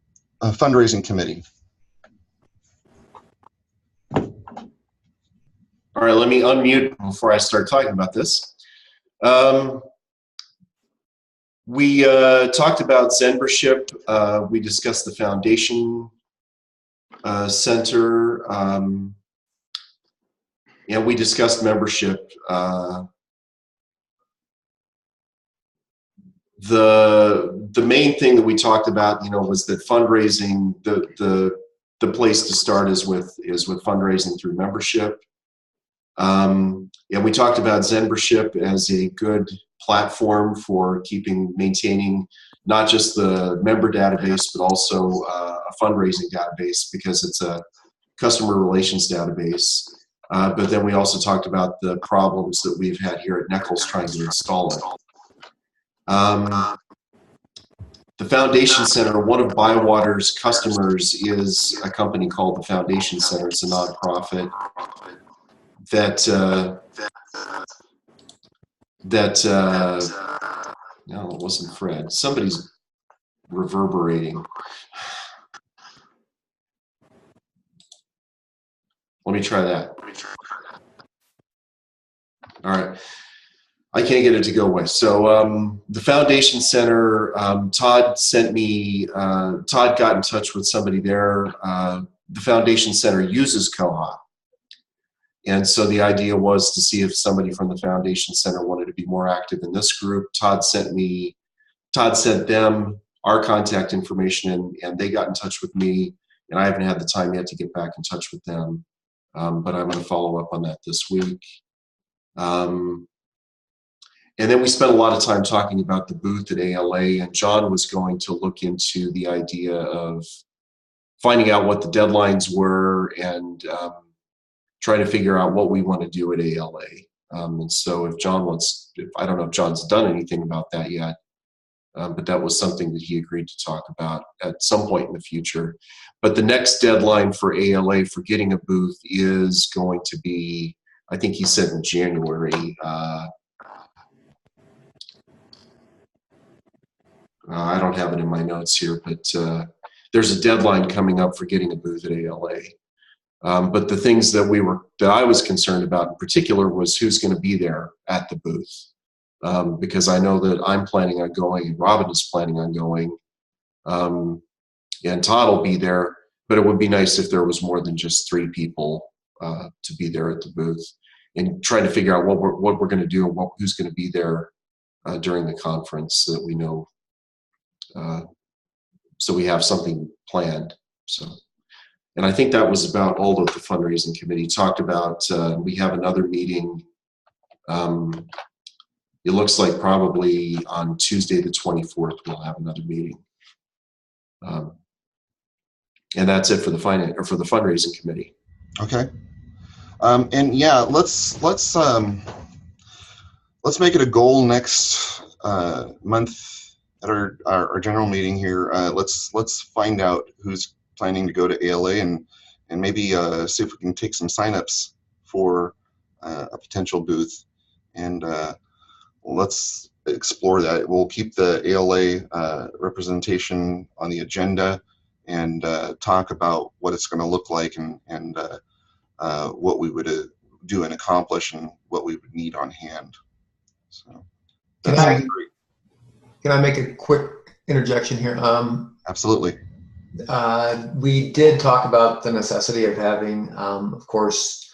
fundraising committee. All right, let me unmute before I start talking about this. We talked about Zenbership. We discussed the Foundation Center, and we discussed membership. The main thing that we talked about, was that fundraising. The place to start is with fundraising through membership. And we talked about Zenbership as a good platform for maintaining not just the member database, but also a fundraising database, because it's a customer relations database. But then we also talked about the problems that we've had here at Nichols trying to install it. The Foundation Center, one of Bywater's customers is a company called the Foundation Center. It's a nonprofit no, it wasn't Fred. Somebody's reverberating. Let me try that. All right. I can't get it to go away. So the Foundation Center, Todd got in touch with somebody there. The Foundation Center uses Koha. And so the idea was to see if somebody from the Foundation Center wanted to be more active in this group. Todd sent them our contact information, and they got in touch with me, and I haven't had the time yet to get back in touch with them. But I'm going to follow up on that this week. And then we spent a lot of time talking about the booth at ALA, and John was going to look into the idea of finding out what the deadlines were and trying to figure out what we want to do at ALA. And so I don't know if John's done anything about that yet, but that was something that he agreed to talk about at some point in the future. But the next deadline for ALA for getting a booth is going to be, I think he said in January. I don't have it in my notes here, but there's a deadline coming up for getting a booth at ALA. But the things that I was concerned about in particular was who's going to be there at the booth, because I know that I'm planning on going, and Robin is planning on going, and Todd will be there. But it would be nice if there was more than just 3 people to be there at the booth, and trying to figure out what we're going to do and who's going to be there during the conference, so that we know, so we have something planned. So. And I think that was about all that the fundraising committee talked about. We have another meeting. It looks like probably on Tuesday the 24th we'll have another meeting. And that's it for the fundraising committee. Okay. And yeah, let's make it a goal next month our general meeting here, let's find out who's planning to go to ALA and maybe see if we can take some signups for a potential booth, and let's explore that. We'll keep the ALA representation on the agenda and talk about what it's going to look like and what we would do and accomplish and what we would need on hand. So Can I make a quick interjection here? Absolutely. We did talk about the necessity of having, of course,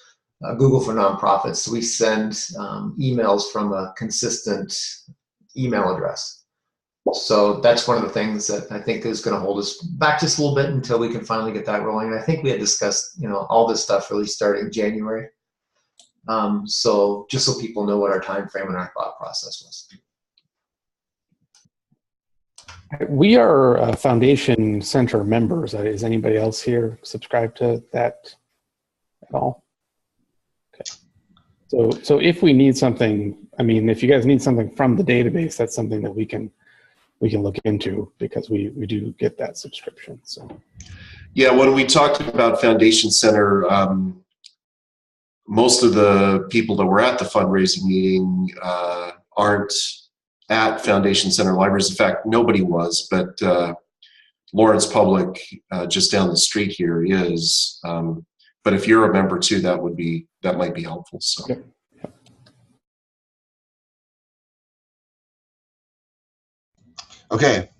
Google for Nonprofits. We send emails from a consistent email address. So that's one of the things that I think is going to hold us back just a little bit until we can finally get that rolling. And I think we had discussed, all this stuff really starting January. So just so people know what our time frame and our thought process was. We are Foundation Center members. Is anybody else here subscribed to that at all? Okay. So if we need something, if you guys need something from the database, that's something that we can look into, because we do get that subscription. So yeah, when we talked about Foundation Center, most of the people that were at the fundraising meeting aren't at Foundation Center Libraries. In fact, nobody was, but Lawrence Public, just down the street here, is. But if you're a member too, that might be helpful. So. Yep. Okay.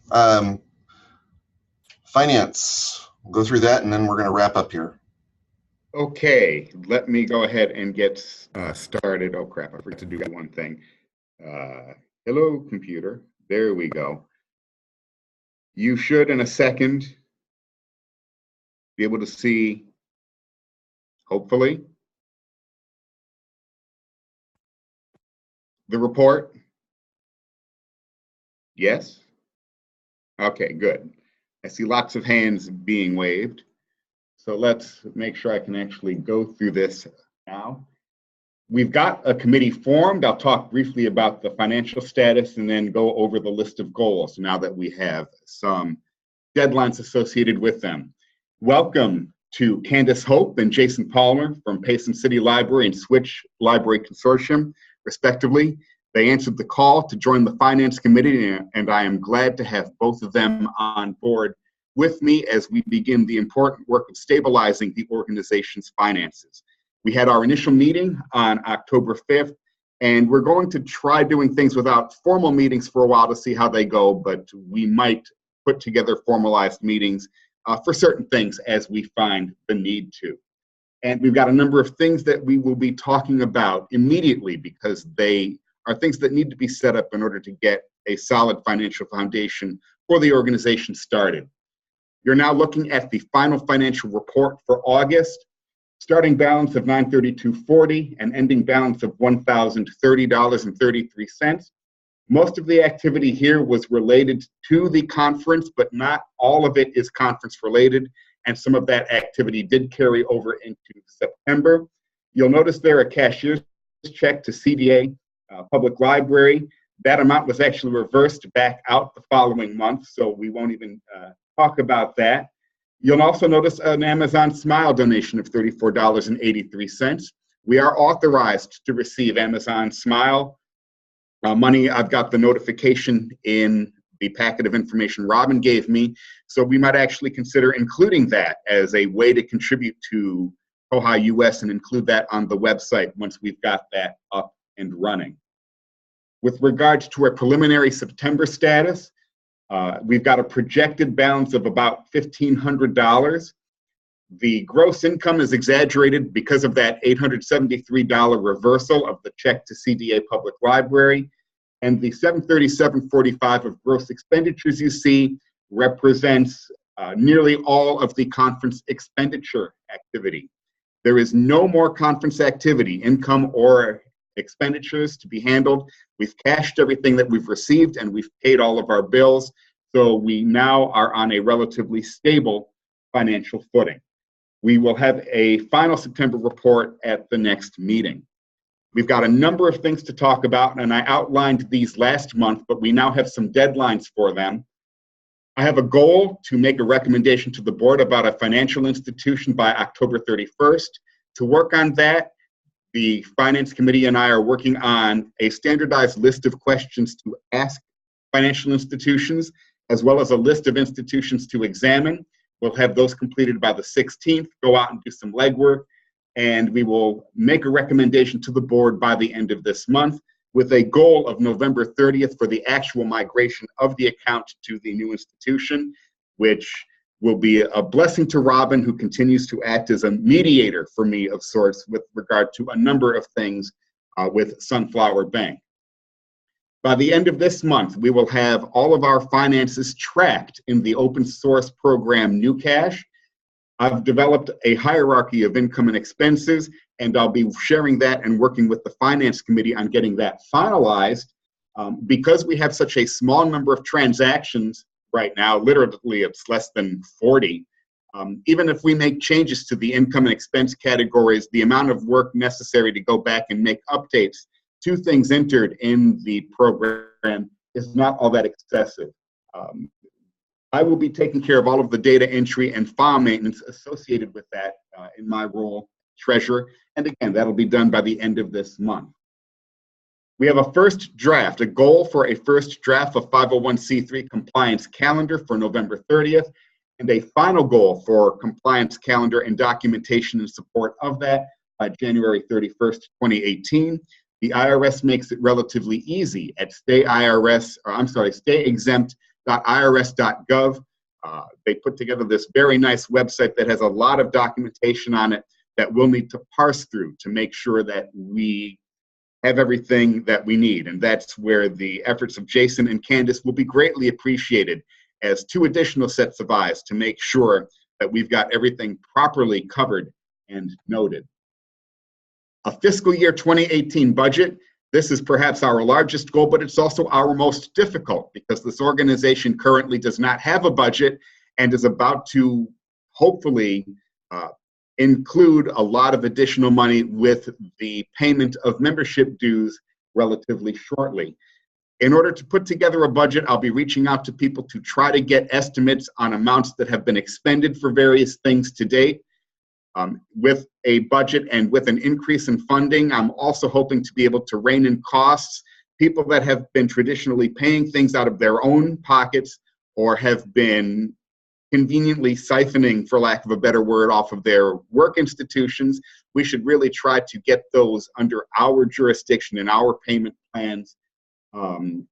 Finance. We'll go through that, and then we're going to wrap up here. Okay, let me go ahead and get started. Oh crap, I forgot to do one thing. Hello, computer. There we go. You should, in a second, be able to see, hopefully, the report. Yes? Okay, good. I see lots of hands being waved. So let's make sure I can actually go through this now. We've got a committee formed. I'll talk briefly about the financial status and then go over the list of goals now that we have some deadlines associated with them. Welcome to Candace Hope and Jason Palmer from Payson City Library and Switch Library Consortium, respectively. They answered the call to join the Finance Committee, and I am glad to have both of them on board with me as we begin the important work of stabilizing the organization's finances. We had our initial meeting on October 5th, and we're going to try doing things without formal meetings for a while to see how they go, but we might put together formalized meetings for certain things as we find the need to. And we've got a number of things that we will be talking about immediately because they are things that need to be set up in order to get a solid financial foundation for the organization started. You're now looking at the final financial report for August. Starting balance of $932.40 and ending balance of $1,030.33. Most of the activity here was related to the conference, but not all of it is conference related, and some of that activity did carry over into September. You'll notice there a cashier's check to CDA Public Library. That amount was actually reversed back out the following month, so we won't even talk about that. You'll also notice an Amazon Smile donation of $34.83. We are authorized to receive Amazon Smile money. I've got the notification in the packet of information Robin gave me, so we might actually consider including that as a way to contribute to koha-US and include that on the website once we've got that up and running. With regards to our preliminary September status, we've got a projected balance of about $1,500. The gross income is exaggerated because of that $873 reversal of the check to CDA Public Library. And the $737.45 of gross expenditures you see represents nearly all of the conference expenditure activity. There is no more conference activity, income or expenditures to be handled. We've cashed everything that we've received and we've paid all of our bills. So we now are on a relatively stable financial footing. We will have a final September report at the next meeting. We've got a number of things to talk about, and I outlined these last month, but we now have some deadlines for them. I have a goal to make a recommendation to the board about a financial institution by October 31st. To work on that, the Finance Committee and I are working on a standardized list of questions to ask financial institutions, as well as a list of institutions to examine. We'll have those completed by the 16th, go out and do some legwork, and we will make a recommendation to the board by the end of this month, with a goal of November 30th for the actual migration of the account to the new institution, which will be a blessing to Robin, who continues to act as a mediator for me of sorts with regard to a number of things with Sunflower Bank. By the end of this month, we will have all of our finances tracked in the open source program NewCash. I've developed a hierarchy of income and expenses, and I'll be sharing that and working with the Finance Committee on getting that finalized. Because we have such a small number of transactions right now, literally it's less than 40, even if we make changes to the income and expense categories, the amount of work necessary to go back and make updates to things entered in the program is not all that excessive. I will be taking care of all of the data entry and file maintenance associated with that in my role treasurer. And again, that'll be done by the end of this month. We have a first draft, a goal for a first draft of 501c3 compliance calendar for November 30th, and a final goal for compliance calendar and documentation in support of that by January 31st, 2018. The IRS makes it relatively easy at stayexempt.irs.gov. They put together this very nice website that has a lot of documentation on it that we'll need to parse through to make sure that we have everything that we need. And that's where the efforts of Jason and Candace will be greatly appreciated as two additional sets of eyes to make sure that we've got everything properly covered and noted. A fiscal year 2018 budget. This is perhaps our largest goal, but it's also our most difficult because this organization currently does not have a budget and is about to hopefully include a lot of additional money with the payment of membership dues relatively shortly. In order to put together a budget, I'll be reaching out to people to try to get estimates on amounts that have been expended for various things to date. With a budget and with an increase in funding, I'm also hoping to be able to rein in costs. People that have been traditionally paying things out of their own pockets or have been conveniently siphoning, for lack of a better word, off of their work institutions, we should really try to get those under our jurisdiction and our payment plans. And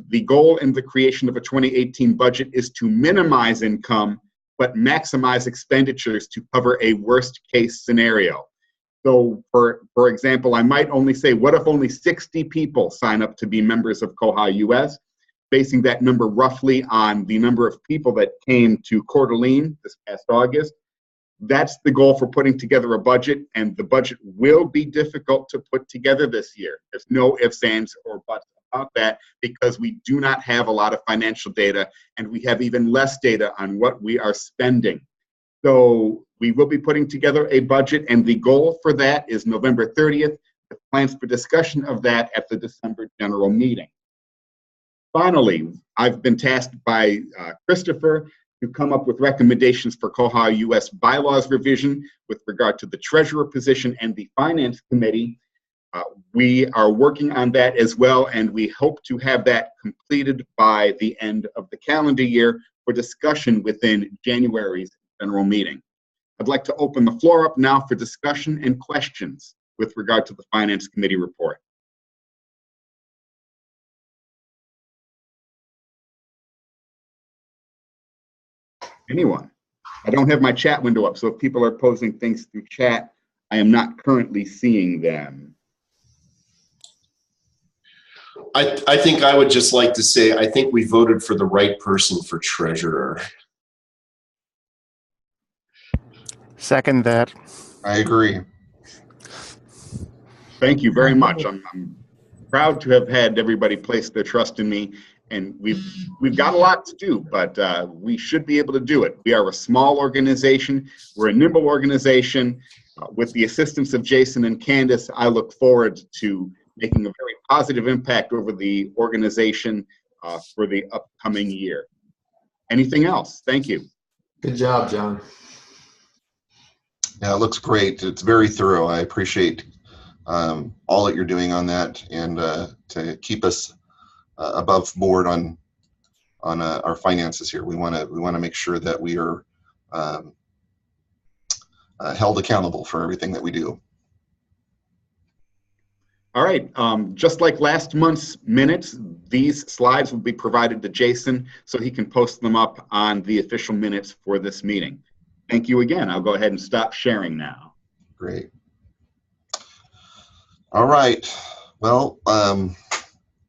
the goal in the creation of a 2018 budget is to minimize income but maximize expenditures to cover a worst case scenario. So for example, I might only say, what if only 60 people sign up to be members of koha-US, basing that number roughly on the number of people that came to Coeur d'Alene this past August. That's the goal for putting together a budget, and the budget will be difficult to put together this year. There's no ifs, ands, or buts about that because we do not have a lot of financial data, and we have even less data on what we are spending. So we will be putting together a budget, and the goal for that is November 30th, with plans for discussion of that at the December general meeting. Finally, I've been tasked by Christopher to come up with recommendations for koha-US bylaws revision with regard to the treasurer position and the finance committee. We are working on that as well, and we hope to have that completed by the end of the calendar year for discussion within January's general meeting. I'd like to open the floor up now for discussion and questions with regard to the finance committee report. Anyone? I don't have my chat window up, so if people are posing things through chat, I am not currently seeing them. I think I would just like to say, I think we voted for the right person for treasurer. Second that. I agree. Thank you very much. I'm proud to have had everybody place their trust in me, and we've got a lot to do, but we should be able to do it. We are a small organization. We're a nimble organization. With the assistance of Jason and Candace, I look forward to making a very positive impact over the organization for the upcoming year. Anything else? Thank you. Good job, John. Yeah, it looks great. It's very thorough. I appreciate all that you're doing on that, and to keep us above board on our finances here. We want to make sure that we are held accountable for everything that we do. All right, just like last month's minutes, these slides will be provided to Jason so he can post them up on the official minutes for this meeting. Thank you again. I'll go ahead and stop sharing now. Great. All right. Well,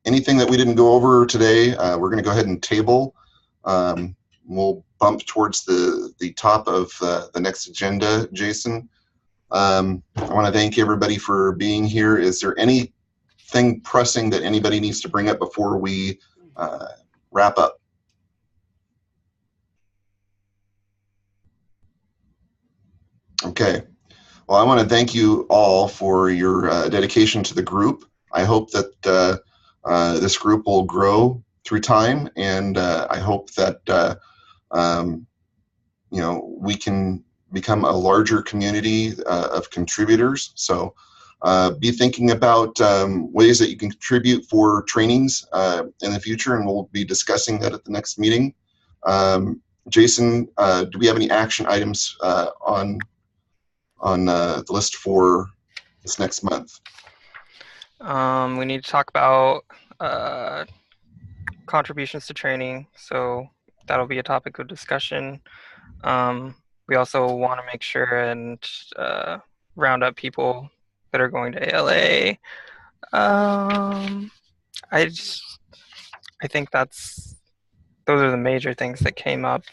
anything that we didn't go over today, we're going to go ahead and table. We'll bump towards the top of the next agenda, Jason. I want to thank everybody for being here. Is there anything pressing that anybody needs to bring up before we wrap up? Okay. Well, I want to thank you all for your dedication to the group. I hope that this group will grow through time, and I hope that we can become a larger community of contributors. So be thinking about ways that you can contribute for trainings in the future, and we'll be discussing that at the next meeting. Jason, do we have any action items on the list for this next month? We need to talk about contributions to training, so that'll be a topic of discussion. We also want to make sure and round up people that are going to ALA. I think those are the major things that came up.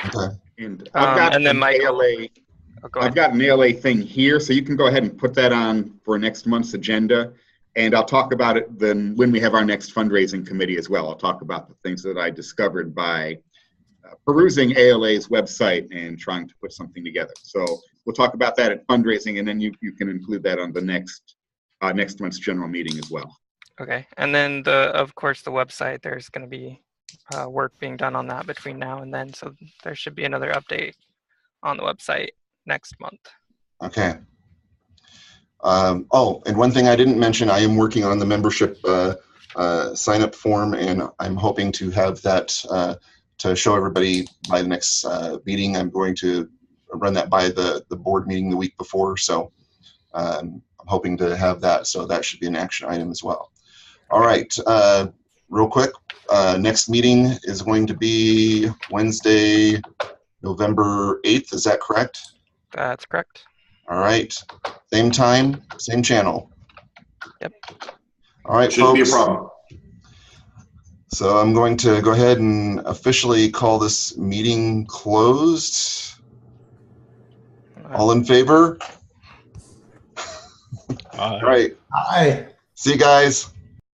Okay. And I've got and then Michael, I've got an ALA thing here, so you can go ahead and put that on for next month's agenda. And I'll talk about it then when we have our next fundraising committee as well. I'll talk about the things that I discovered by perusing ALA's website and trying to put something together. So we'll talk about that at fundraising, and then you can include that on the next month's general meeting as well. Okay, and then of course the website, there's going to be work being done on that between now and then, so there should be another update on the website next month. Okay. Oh, and one thing I didn't mention, I am working on the membership sign-up form, and I'm hoping to have that to show everybody by the next meeting. I'm going to run that by the board meeting the week before, so I'm hoping to have that, so that should be an action item as well. All right, real quick, next meeting is going to be Wednesday, November 8th, is that correct? That's correct. All right, same time, same channel. Yep. All right, Shouldn't folks. be a problem. So I'm going to go ahead and officially call this meeting closed. All in favor? All right. Hi. See you guys.